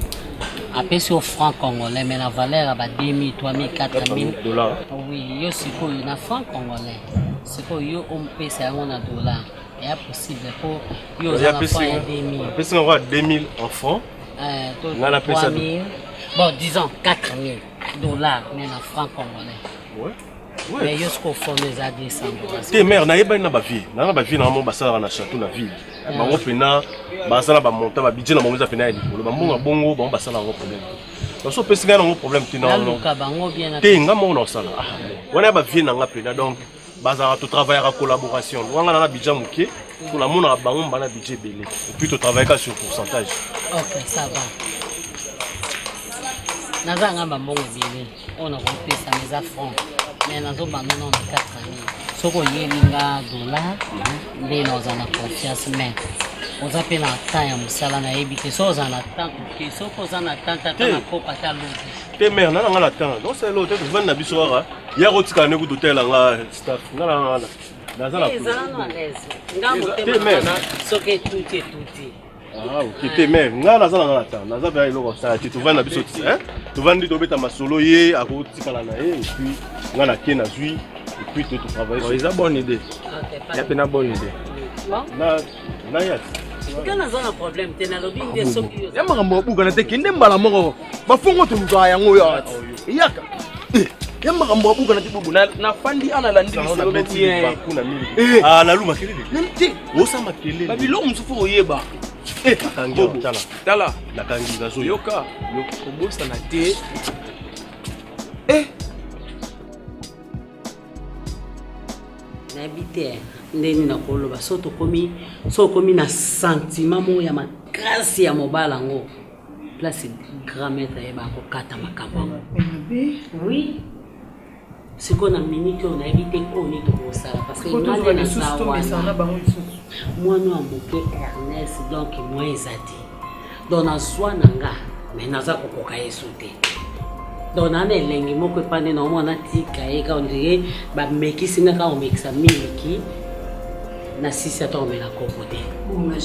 Après sur franc congolais mais la valeur à 2000, 3000, 4000 dollars. Oui, yo siko yo na franc congolais. Siko yo on paye ça en dollars. Il y a possible pour yo za na franc 2000. Après ça on va 2000 en francs. 3000. Bon, disons 4000 dollars mais en franc congolais. Ouais. Mais yo siko formé za 200. Té mère na yeba na ba vie. Na ba vie na mo basala na château na ville. Bango pena basala ba monter ba budget na bango za pena ya likolo. Ba mbongo bongo ba basala ngo problème. Donc so pesi ngana ngo problème tina non. Té ngamo na sala. Ah. Wana ba vie na nga pena donc bazara to travailler en collaboration. Wanga na budget muké pour la mona bango bana budget belé. Et puis to travailler sur pourcentage. OK, ça va. Naza ngamba mbongo belé. On a compté ça mes francs. Mais nazo bana non 4000. Soko yelinga dollar nde noza na confiance mais oza pe na temps ya mosala na yebi te so oza na temps ke soko oza na temps tata na kopa ta lote te mère na nga na temps donc c'est l'hôtel que na biso wara ya rotika ne ku d'hôtel nga staff nga na naza la ezala no à l'aise ngamo te soke tuti ah ok te mère nga naza na temps naza ba iloko sa tu vas na biso ti hein tu vas ndi dobeta masolo ye akotikala na ye et puis nga na ke na zui et puis tu travailles. C'est une bonne idée. Il y a une bonne idée. Bon. Na yat. Quand on a un problème, tu as l'obligation de s'occuper. Il y a un peu de temps qui mbala moko. Ba fongo tu mzwa yango ya. Yaka. Ya makambo abuka na tibubu na fandi ana landi so bien. Ah na luma kelele. Nemti. Osa makelele. Ba bilo msufu oyeba. Kangi tala. Tala. La kangi gazo. Yoka. Yoko bosa na te. Habité ndeni na koloba soto komi na sentiment mo ya makasi ya mobala ngo place grand maître ya ba ko kata makambo. Oui. Siko na minute on a évité ko ni to sala parce que ngande na sawa. Moi no amoke Ernest donc moi ezati. donc nazwa na nga mais naza kokoka ye so te donc nana elengi moko epande na omona tika ye ka ondire bamekisi nga ka omekisa miliki na sisi ata omela kopo te bonga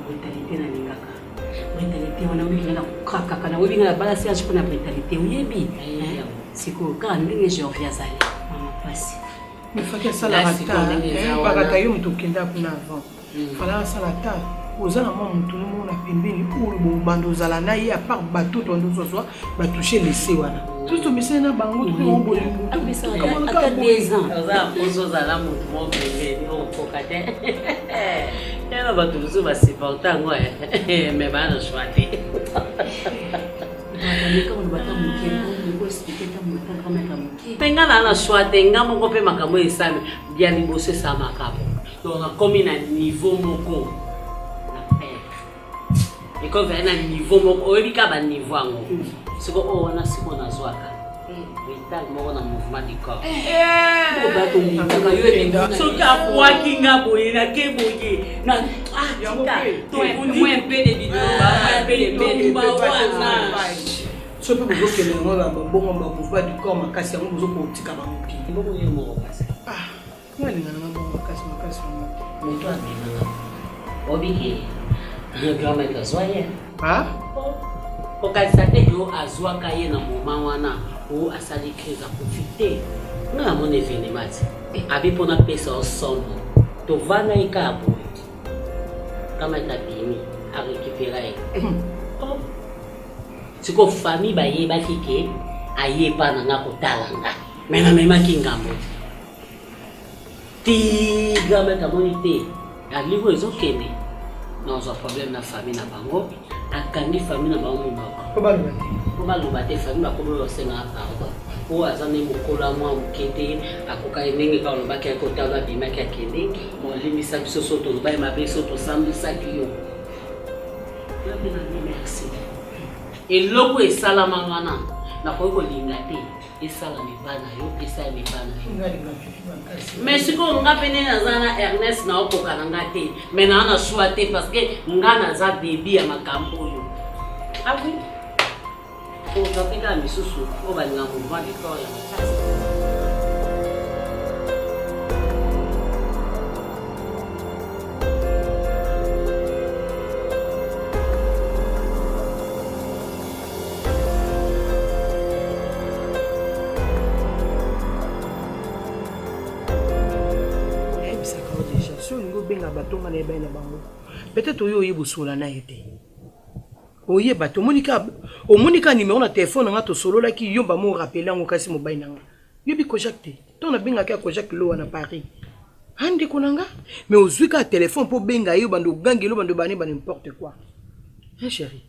brutalité na lingaka brutalité wana olinga na kokakaka na olinga na balasi ya mpona brutalité oyebi sikoyo kaka ndenge georgie azali mama pasi mifaki asalaka ta bakata yo moto okenda kuna avant fala asala ta oza na mwa motu nomona pembeni oyo bobanda ozala na ye apart bato tondo soswa batouche lese wana tuto misene na bango tuko bolingo ata 2 ans oza ozozala motu mo pembeni okoka te ena bato mosusu basupporte yango me bana shwa te penga na shwa te nga moko mpe makambo esami bia liboso esa makambo donc nakomi na niveau moko ekovela na niveau moko oyebi ka baniveau yango siko oyo wana siko nazwaka vital moko na mouvement du corps bato mutaka yo elingi soki abwaki nga boye nake boye na tomoin mpe de bidomba wana so mpe bozokende yango na babongo bamouvement du corps makasi yango bozokotika bamopi bongo ye moko kasi nalingana na bongo makasi moto abimanga obiki grand-mère azwa ye okanisa te yo azwaka ye na moma wana oyo asali crise aprofite nga namona evenema te abi mpona pesa osombo tovanda ye kaka boye kama etabimi arekipera ye siko famille bayebaki ke ayepa na nga kotala nga me namemaki ngambo ti grand-mère amoni te aliko ezokende nazwa problème na famille na bango akangi famille na bango monoko po baloba te famille bakomi basengaa pardon po aza nde mokolo mwa moke te akoka ndenge kaka olobaki akotala abimaki akende olimbisa biso so toloba ye mabe so tosambisaki yo yope nani merci eloko esalama wana nakoki kolinga te esala mibana yo esala mibana yo mais sikoyo nga mpe nde naza na Ernest na okoka na nga te mais naa na shwa te parce que nga naza debi ya makambo oyo awi oza mpe kaka misusu oyo balinga mouvement du corps ya makasi benga batonga na yeba na bango peut-être oyo oyebusola na yete oyeba to monika numéro na téléphone nga to solo la ki yomba mo rappeler ngo kasi mobile nanga yobi contacte to na benga ka contacte lo na Paris hande konanga mais ozwika téléphone po benga yo bando gangelo bando bani ba n'importe quoi hein chérie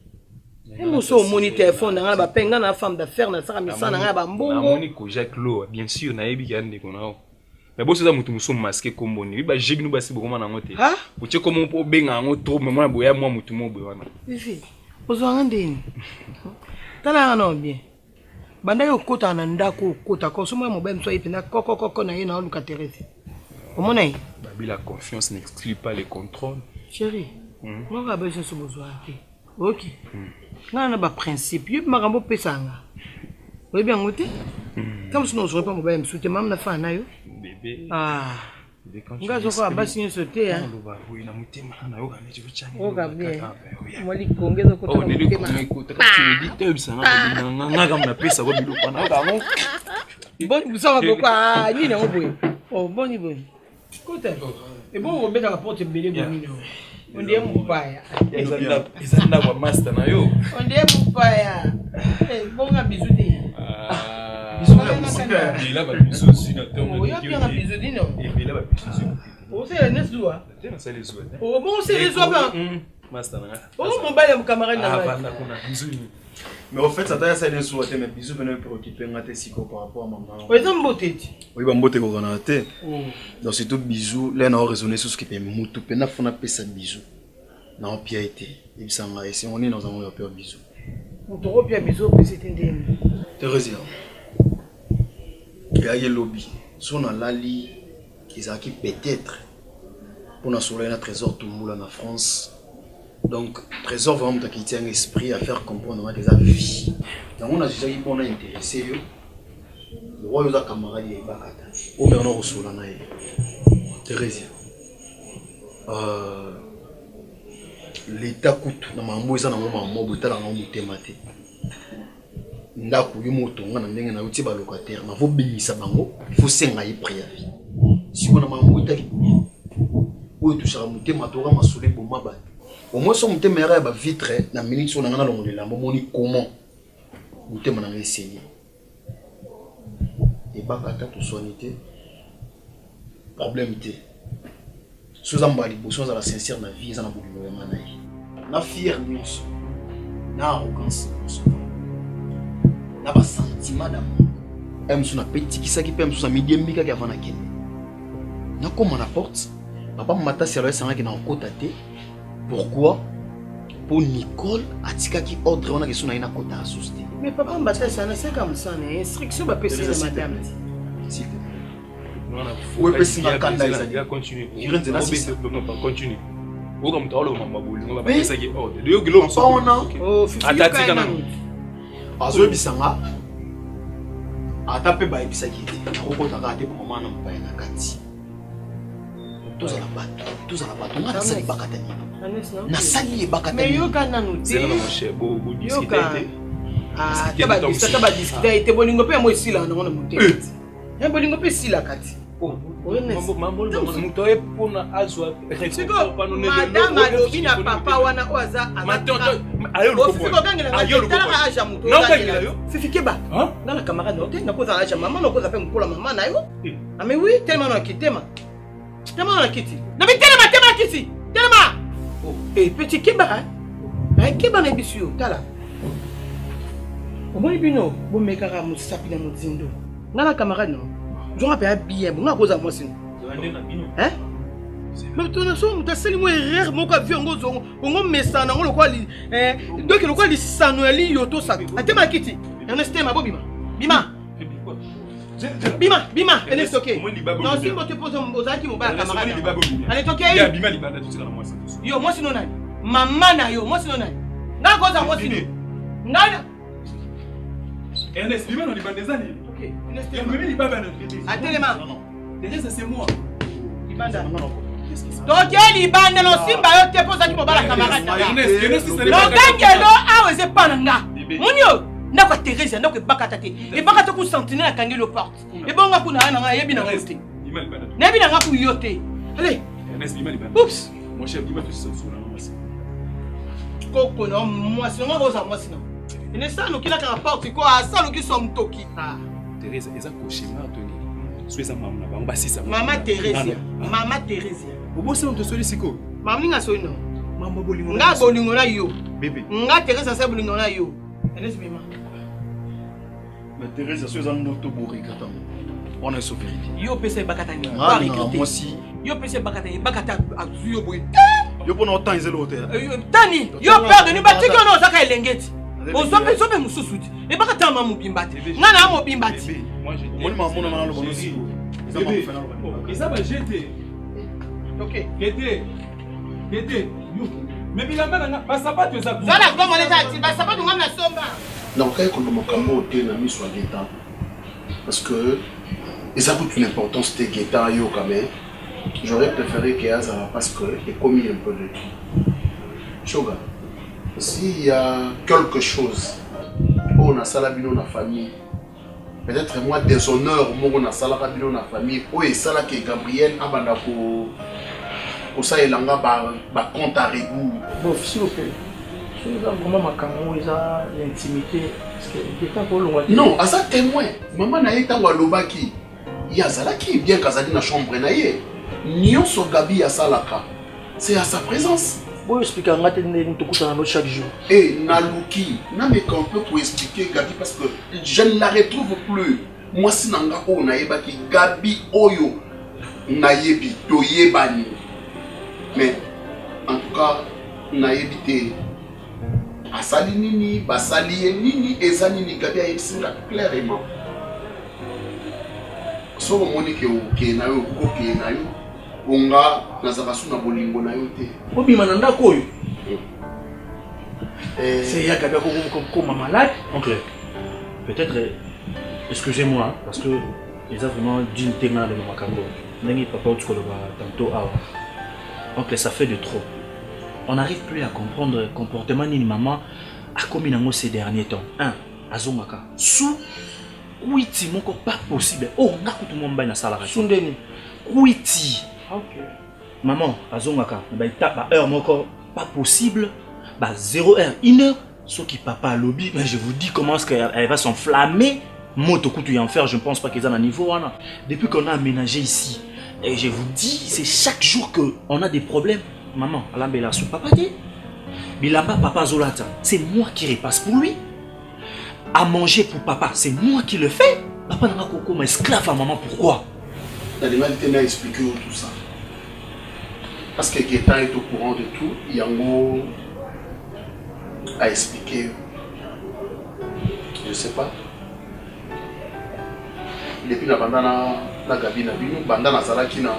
et mon so moni téléphone nga ba penga na femme d'affaires na saka misana nga ba mbongo moni contacte lo bien sûr na yebi yande konao mais bon c'est ça mutu muso masqué comme boni ba jebi no basi bokoma na ngote o che comme po benga ngo trop mais moi boya moi mutu mo boya wana ifi ozo ngandeni tala ngano bien banda yo kota na ndako kota ko so moi mo bem so ipina koko na ye na oluka teresi omona yi babi la confiance n'exclut pas les contrôles chérie moi ga besoin so besoin OK na ba principe yep makambo pesanga oui bien ngote comme sinon je réponds ba msute mam na fa na yo bébé nga zo kwa basi ni sauter hein oui na mutema na yo kana chifuchani oka bien mwali kongeza ko to mutema ko to chidi te bisana ko nga kama na pesa ko bilu kwa na ka mo bon busaka ko kwa ni na oboye oh boni boni kota e bon on beta la porte belé boni no on dit mupaya izanda kwa master na yo on dit mupaya bon nga bizuti il a pas besoin de terme de il y a besoin de non et il a pas besoin on sait les doigts c'est les doigts oh bon c'est les doigts master oh mon bail mon camarade là mais en fait ça t'a ça les doigts mais bisous venez préoccuper ngate siko par rapport à maman oui ça mboté oui ba mboté ko na té donc c'est tout bisous là na raisonner sur ce qui peut mutu pena fona pesa bisous na piété il s'en et si on est dans un peur bisous on te repia bisous c'était ndem Thérèse il y a un lobby. Si on a l'ali, ils ont peut-être pour nous sauver un trésor tout le monde en France. Donc, trésor vraiment qui tient un esprit à faire comprendre des avis. Donc, on a déjà dit qu'on a intéressé. Le roi de camarade est Bakata. Au Bernard Solana. Thérèse. L'État coûte. Dans ma mouise, dans ma mouille, dans ma mouille, thématique. Ndako yumotonga na ndenge na uti ba locataire na vo bimisa bango faut senga yi préavis si on a mambo itaki o tout ça mutema to ga masole boma ba au moins so mutema ya ba vitre na minute so na ngana longolela moni comment mutema na essayer et ba kata to sonité problème té sous ambali boso za la sincère na vie za na bolingo ya manayi na fier nyonso na arrogance na ba sentiment d'amour emsu na petit qui saki pem so midi mbika ki avant na kende na comme na porte papa mata selo esanga ki na kota te pourquoi pour Nicole atika ki ordre on a question na ina kota asuste mais papa mata ça na c'est comme ça na instruction ba pesa na madame s'il te plaît non ouais pesa na kanda ça continue kirenze na si non pas continue o comme toi le mama boli on va pesa ki ordre de yo gelo on a oh atatika na azo bisanga atape ba ebisaki te akokota ka te mama na mpa na kati toza la bato ngana sali bakata ni na sali bakata mais yo kana no te c'est na mon cher bo discuter ah taba discuter te bolingo pe mo sila na ngona mote ya bolingo pe sila kati muto epona azwa madame alobi na papa wana oza fifikeba ngana camarade no te nakoza aja mama nakoza pe mkola mama na yo mais oui tellement na kitema tellement na kiti na bitema tema kiti tellement eh petit keba keba na bisu tala omoni bino bo mekaka musapi na muzindo ngana camarade no je rappelle bien bon à cause de moi c'est hein mais tu n'as pas sali moi erreur mon ka vie ngo zongo ngo mesa na ngo lokwa li donc lokwa li sanueli yoto sa atema kiti Ernest ma bobima bima Ernest ok non si mo te pose mbozaki mo ba camarade allez ok ya bima libanda tout ça na moi ça yo moi sino nani mama na yo moi sino nani na cause moi sino ngana Ernest bima no libanda zani ok Atelema. Déjà c'est moi. Libanda. Donc il libanda no simba yo te posa ki mobala camarade. Ernest c'est non gangelo aweze pananga. Munyo ndako Thérèse ndako bakata te. E bakata ku sentinelle akangi le porte. E bonga kuna na yebi na ngote. Nebi na ngaku yote. Allez. Ernest bima libanda. Oups. Mon chef bima tout ça sur la moi. Koko no moi sinon rosa moi sinon. Ene ça no kila ka porte ko asa lo ki som toki. Ah. Thérèse eza cauchemar Tony. Sois ça maman na bango basisa. Maman Thérèse. Bobo c'est on te soli siko. Maman nga soli no. Maman bolingo. Nga bolingo na yo. Bébé. Nga Thérèse sa bolingo na yo. Ernest bima. Mais Thérèse sois un auto bourré kata. On est sauvé. Yo pese bakata ni. Moi aussi. Yo pese bakata azuyo boy. Yo pona autant izelo hotel. Tani, yo perdre ni batiki ono saka elengeti. Ozope sope mususuti. E bakata mamu bimbati. Ngana mo bimbati. Moi je dis. Moi maman na lo bonosi. Ça va jeter. OK. Jeter. Yo. Mais bilamba na ba sapato za. Zala kwa moleta ati ba sapato ngana somba. Non, quand on me cambo na mi soit l'état. Parce que ça a toute une importance de Guetta yo quand même. J'aurais préféré qu'il y ait ça parce que est commis un peu de tout. Choga. S'il y a quelque chose, on a salabino dans la famille. Peut-être moi déshonneur, on a salabino dans la famille. Oui, ça là que Gabriel abanda ko ça il nga ba compte à rebours. Bon, s'il vous plaît. Comment ma camo ça l'intimité parce que Guetta pour le non, à ça témoin. Maman na yeta wa lobaki. Ya zalaki bien kazali na chambre na ye. Nyonso Gabi ya salaka. C'est à sa présence. Bon, expliquer à chaque jour. Et Naluki, n'a mais qu'on peut pour expliquer Gabi parce que je ne la retrouve plus. Moi, si nanga o naïba ki Gabi oyo naïbi toyebani. Mais en tout cas, naïbi te asali nini, basali nini, ezani ni Gabi a expliqué clairement. So monike o ke na yo ko ke na yo. Onga nazakasu na bolingo na yo te. Obima na ndako oyo. C'est Yakaga comme malade. Oncle, peut-être, excusez-moi, parce que les a vraiment d'une ténor de Makambo. Nengi papa ou tantôt oncle, ça fait de trop. On n'arrive plus à comprendre le comportement de maman à comme il ces derniers temps. Un, Azongaka. Sous, Ouiti, mon corps pas possible. Oh, on a tout le monde dans salarié. Sundeni. Ouiti. Ok. Maman, Azongaka. Bah, il tape à heure, mon corps pas possible. Bah, 0 heure, 1 heure. Ce qui papa à lobby, mais je vous dis comment est-ce qu'elle va s'enflammer. Moto coutu en faire, je ne pense pas qu'ils ont un niveau. Depuis qu'on a aménagé ici, et je vous dis, c'est chaque jour qu'on a des problèmes. Maman, Alambela sous papa dit. Bilamba papa Zolata, c'est moi qui repasse pour lui. À manger pour papa, c'est moi qui le fais. Papa n'a pas comme esclave à maman, pourquoi? L'animal tenait à expliquer tout ça. Parce que Gaëtan est au courant de tout, Yango a expliqué. Je ne sais pas. Depuis la bandana na gabi na bino, bandana zalaki na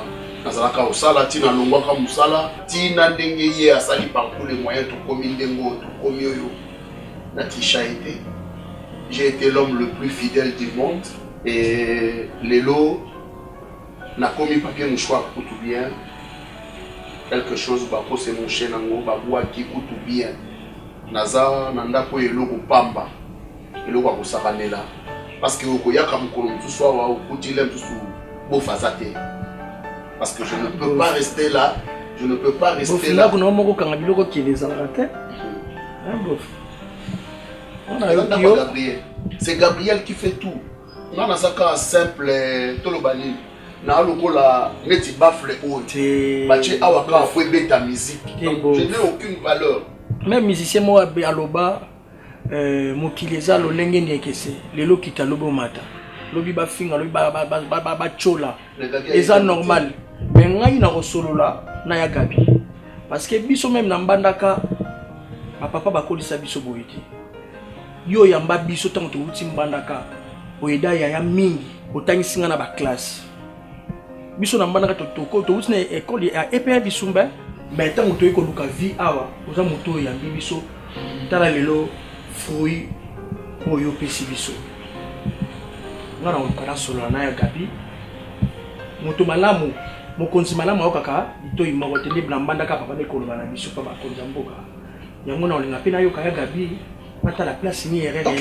zalaka osala, tina longwaka musala, tina ndenge ye asali par tous les moyens, tout comme ndengo, tout comme yoyo. Natisha été. J'ai été l'homme le plus fidèle du monde et Lelo n'a commis papier mouchoir pour tout bien. Quelque chose, bako c'est mon chien nango, babou qui tout bien. Naza nanda po eloko pamba, eloko akosakanela. Parce que okoyaka mukolo tout soit wa okutile tout beau fazate. Parce que je ne peux pas rester là, je ne peux pas rester là. Kuna moko kanga biloko qui les alate. C'est Gabriel qui fait tout. On a un simple tolobani. Na lokola neti bafle haute. Bache awaka foué beta musique. Je n'ai aucune valeur. Même musicien moi aloba mokileza lo lenge ndekese. Lelo kita lobo mata. Lobi ba finga lobi ba chola. Eza normal. Mais ngai na solola na ya gabi. Parce que biso même na mbandaka papa bakolisa biso boyete. Yo yamba biso tango to uti mbandaka oyeda ya mingi otangisinga na ba classe biso na mbandaka to uti na école ya EPA bisumba mais tango to ekoluka vie awa oza moto yambi biso tala lelo fruit oyo pesi biso ngana okala solo na ya gabi moto malamu mokonzi malamu okaka to imoko tele mbandaka papa ekolo na biso pa bakonza mboka yango na olinga pe na yo kaya gabi. La place ni erreur ok.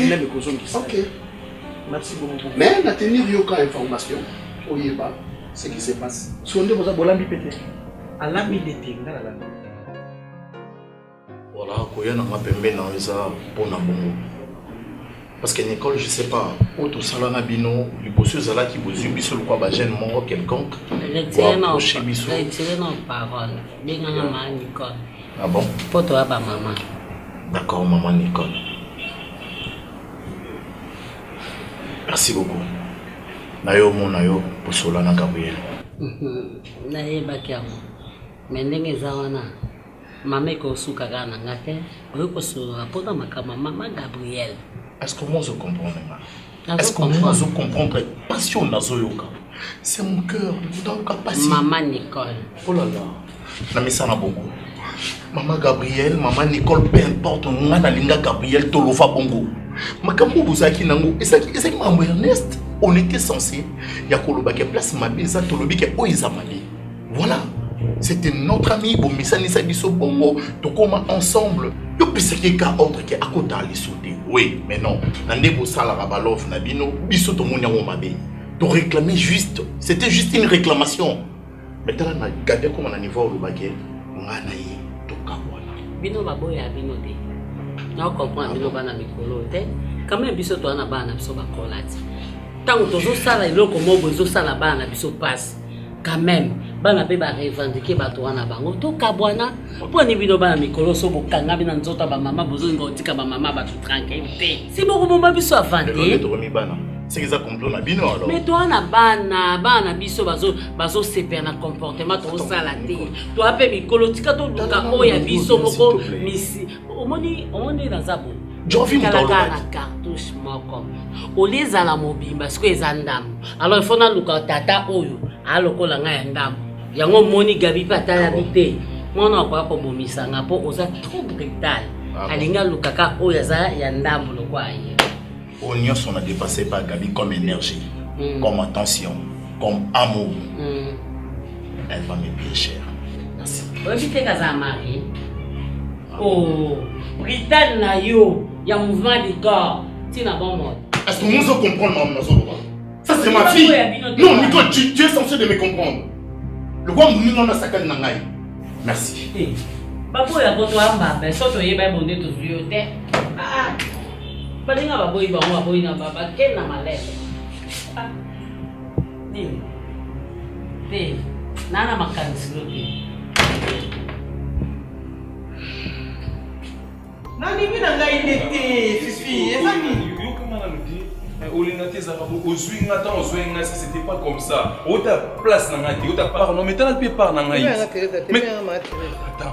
Merci beaucoup. Mais na tenir yoka information oyeba ce qui se passe. Sonde boza bolambi pété. Alambi detenga la. Voilà, koya na mapembe na eza pona bongo. Parce que Nicole, je sais pas, où tout ça là na bino, les bossu zala qui bosu biso quoi ba jeune mort quelconque. Retirez nos paroles. Bien maman Nicole. Ah bon? Pour toi ba maman. D'accord, maman Nicole. Merci beaucoup. Nayo mon nayo pour cela na Gabriel. Naye bakiamo. Mendenge zawana. Maman ko suka kana ngate. Oyoko sura pona makama maman Gabriel. Est-ce que moi je comprends ma? Est-ce que moi je comprends passion nazo yoka? C'est mon cœur, donc passion. Maman Nicole. Oh là là. Na misana bongo. Maman Gabriel, maman Nicole, peu importe, on a linga Gabriel Tolofa Bongo. Makambo Bouzaki Nango, et ça qui est maman Ernest, on était censé, Yakoloba qui place ma bise, Tolobi qui Oizamani. Voilà, c'était notre ami, bon, Missani Sabiso Bongo, Tokoma ensemble. Yo pisaki ka autre qui à côté à sauter. Oui, mais non, Nandebo Salarabalov Nabino, Biso Tomonia Mabe. To réclamer juste, c'était juste une réclamation. Maintenant, on a gardé comme on a niveau au baguette, on a naïe. Bino baboya bino de. Na comprendre bino bana mikolo te. Quand même biso to na bana biso bakolati. Tango tozo sala iloko mobo zo sala bana biso passe. Quand même bana pe ba revendiquer ba to wana bango to kabwana. Poni bino bana mikolo so bokanga bina nzota ba mama bozo ngotika ba mama ba tout tranquille te. Si boko bomba biso avante. C'est que ça comprend la bino alors. Mais toi na bana biso bazo seper na comportement to sala te. Toi pe mikolo tika to duka oya biso moko misi. Omoni na zabo. Jovi mutala na cartouche moko. Oleza la mobimba parce que ezandam. Alors il faut na luka tata oyo. Alokola nga ya ndam. Yango moni gabi patala bite. mwana akoya kobomisanga mpo oza trop brutal alingi alukaka oyo aza ya ndambo lokwa aye oyo nyonso on a dépassé par Gabi comme énergie comme attention comme amour elle va me payer cher. Merci. oyebi te kaza mari oh brutal na yo ya mouvement du corps tina bon mode. Est-ce que vous comprenez ma maison? Ça c'est ma fille. Non, mais toi tu es censé de me comprendre. Le roi nous n'a pas nangai. Merci. Babo ya goto amba be soto yeba bonde to zuyote. Balinga baboyi ba mo baboyi na baba ken na malele. Ni. Nana makanisi lote. Nani mina ngai nete fifi ezani. Olinga te zaka ozwi nga ta ozwi nga si c'était pas comme ça. Ota place na ngati, ota part non mais tala pe part na ngai.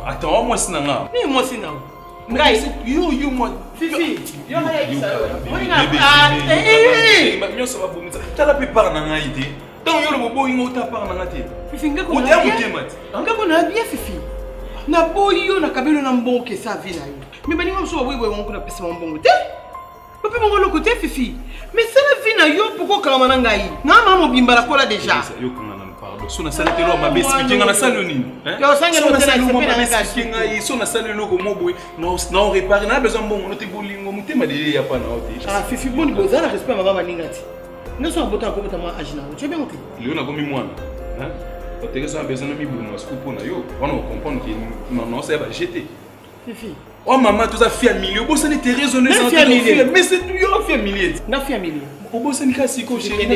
Attends, moi c'est na nga. Ni moi c'est na. Ngai yo moi fifi. Yo na yisa. Moi ça va bomisa. Tala pe part na ngai te. Donc yo le bobo ingo ota part na ngati. Fifi ngako na bien. Ngako na bien fifi. Na boyo na kabelo na mbonke sa vie na yo. Mais bani ngam so boyo ngoko na pesa mbongo te. Papa mon le côté fifi. Mais c'est la vie na yo pourquoi kala ngai. Na mama mobimba la kola déjà. Yo kana na pardon. So na salite lo ma expliquer nga na salo nini? Hein? Yo sanga no tena sepe na expliquer nga so na salo lo ko moboy. Na réparer na besoin bon no te bolingo mutema de ya pa na ote. Ah fifi boni bozala respect mama maningati. Ne so bota ko bota ma agina. Tu es bien monté. Léo na komi mwana. Hein? O te besoin de mi boulot parce que pour na yo, on comprendre que non ça va jeter. Fifi. Oh maman, tu as fait un million. Bon, ça n'était raisonné. Mais c'est tout, on fait un million. On a fait un million. Au bout, c'est une casse, c'est chérie.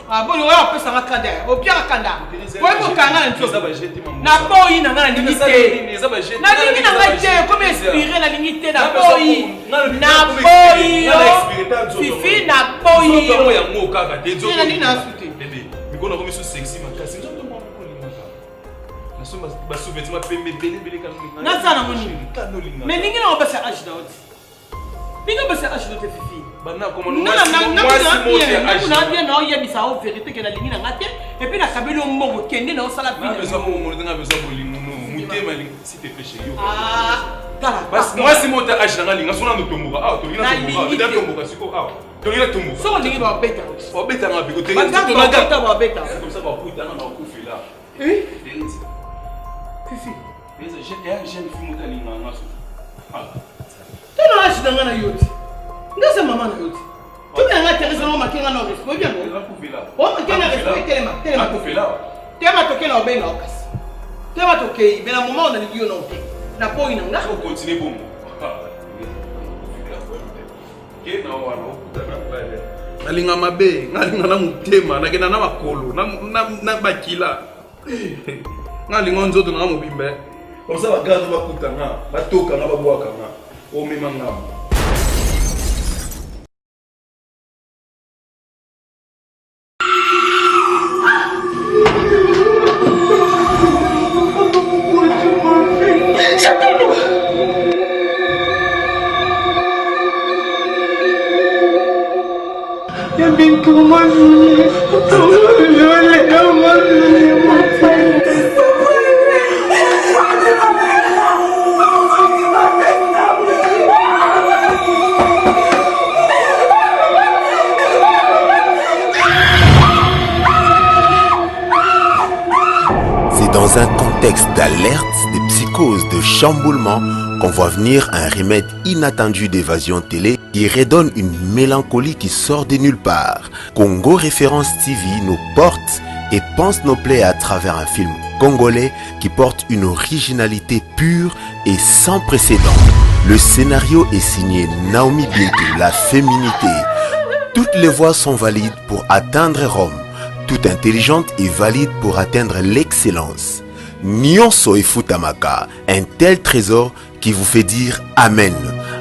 Ah bon, on va faire ça à Kanda. Au pire, à Kanda. Ouais, mon canal, tu n'a pas eu la limité. La limité, comment expirer la limité n'a pas eu. N'a pas eu. Fifi n'a pas eu. Il n'a pas eu. Bébé, mais qu'on a remis ce sexy, ma casse. Nazana moni. Mais ningi na obasa age na oti. Ningi obasa age na fifi. Bana comment moi si na bien na oya bisa o vérité que na lingi na ngate et puis na kabelo mbongo kende na osala bien. Na besoin mo nga besoin bolingo mutema lingi si te péché yo. Ah, tala. Parce moi si mota age na linga sona no tomboka. Ah, to linga tomboka. Da tomboka siko ah. To linga tomboka. So lingi ba beta. O beta na biko te. To na gata ba beta. Comme ça ba puta na ko fila. Fifi. Mais j'ai un jeune fille qui est là. Tu n'as pas de na yoti. Ndase maman na yoti. Tu n'as pas de raison ma kinga na respect bien. On ma kinga respect telema. Telema ko fela. Tema to kena obenga okasi. Tema to kei, mais na moment on a dit non te. Na po ina nga. On continue bon. Kena wana okutana pale. Nalinga mabe, nalinga na mutema, nakena na makolo, na bakila. Ngalinga nzoto na mobimbe. Comme ça bagazo bakutanga, batoka na babwaka nga. O mema ngamo. Dans un contexte d'alerte, de psychose, de chamboulement, qu'on voit venir un remède inattendu d'évasion télé qui redonne une mélancolie qui sort de nulle part. Congo Référence TV nous porte et pense nos plaies à travers un film congolais qui porte une originalité pure et sans précédent. Le scénario est signé Naomi Bintou, la féminité. Toutes les voix sont valides pour atteindre Rome. Toute intelligente est valide pour atteindre l'excellence. Nyonso et Futamaka, un tel trésor qui vous fait dire Amen,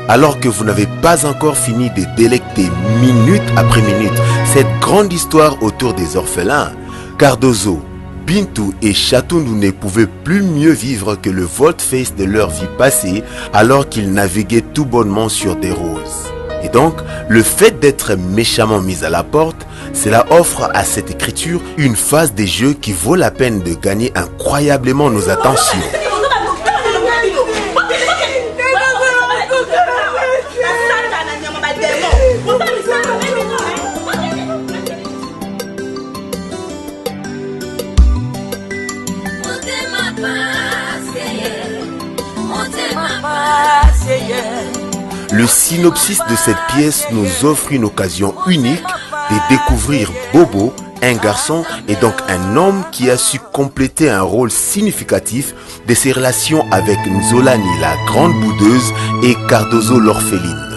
alors que vous n'avez pas encore fini de délecter minute après minute cette grande histoire autour des orphelins. Cardozo, Bintou et Chatundu ne pouvaient plus mieux vivre que le volte-face de leur vie passée alors qu'ils naviguaient tout bonnement sur des roses. Et donc, le fait d'être méchamment mis à la porte, cela offre à cette écriture une phase des jeux qui vaut la peine de gagner incroyablement nos attentions. Le synopsis de cette pièce nous offre une occasion unique de découvrir Bobo, un garçon et donc un homme qui a su compléter un rôle significatif de ses relations avec Nzolani la grande boudeuse et Cardozo l'orpheline.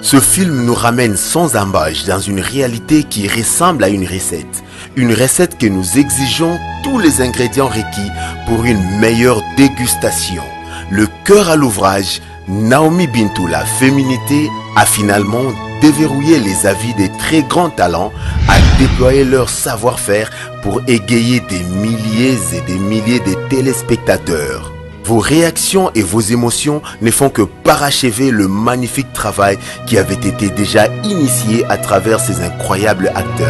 Ce film nous ramène sans embâche dans une réalité qui ressemble à une recette que nous exigeons tous les ingrédients requis pour une meilleure dégustation. Le cœur à l'ouvrage, Naomi Bintou, la féminité, a finalement déverrouillé les avis des très grands talents, a déployé leur savoir-faire pour égayer des milliers et des milliers de téléspectateurs. Vos réactions et vos émotions ne font que parachever le magnifique travail qui avait été déjà initié à travers ces incroyables acteurs.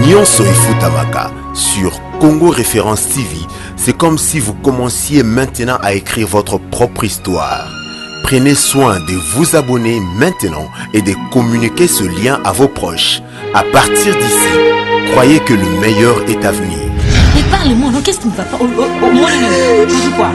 Nyonso Ifutamaka sur Congo Référence TV, c'est comme si vous commenciez maintenant à écrire votre propre histoire. Prenez soin de vous abonner maintenant et de communiquer ce lien à vos proches. À partir d'ici, croyez que le meilleur est à venir. Mais parle-moi, qu'est-ce qui ne va pas? Quoi?